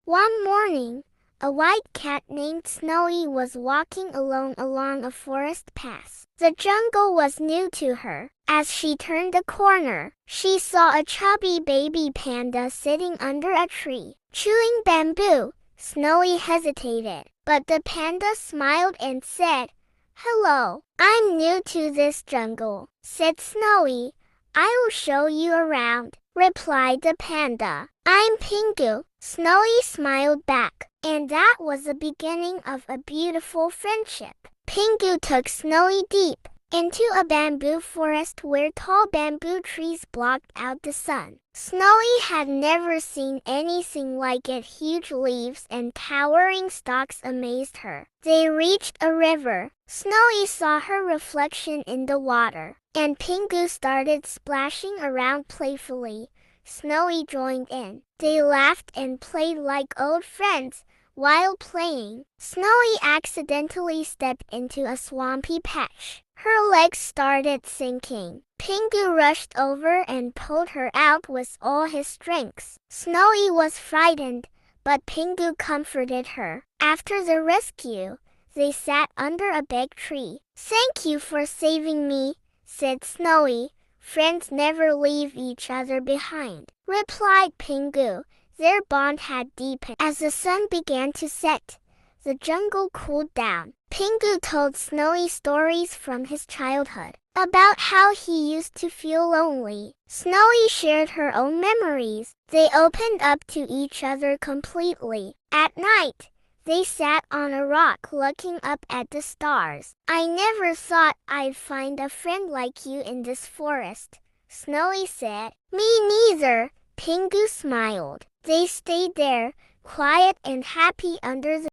One morning, a white cat named Snowy was walking alone along a forest path. The jungle was new to her. As she turned a corner, she saw a chubby baby panda sitting under a tree, chewing bamboo. Snowy hesitated, but the panda smiled and said, "Hello, I'm new to this jungle," said Snowy. "I will show you around," replied the panda. "I'm Pingu." Snowy smiled back, and that was the beginning of a beautiful friendship. Pingu took Snowy deep into a bamboo forest where tall bamboo trees blocked out the sun. Snowy had never seen anything like it. Huge leaves and towering stalks amazed her. They reached a river. Snowy saw her reflection in the water, and Pingu started splashing around playfully. Snowy joined in. They laughed and played like old friends. While playing, Snowy accidentally stepped into a swampy patch. Her legs started sinking. Pingu rushed over and pulled her out with all his strength. Snowy was frightened, but Pingu comforted her. After the rescue, they sat under a big tree. "Thank you for saving me," said Snowy. "Friends never leave each other behind," replied Pingu. Their bond had deepened. As the sun began to set, the jungle cooled down. Pingu told Snowy stories from his childhood, about how he used to feel lonely. Snowy shared her own memories. They opened up to each other completely. At night, they sat on a rock looking up at the stars. "I never thought I'd find a friend like you in this forest," Snowy said. "Me neither," Pingu smiled. They stayed there, quiet and happy under the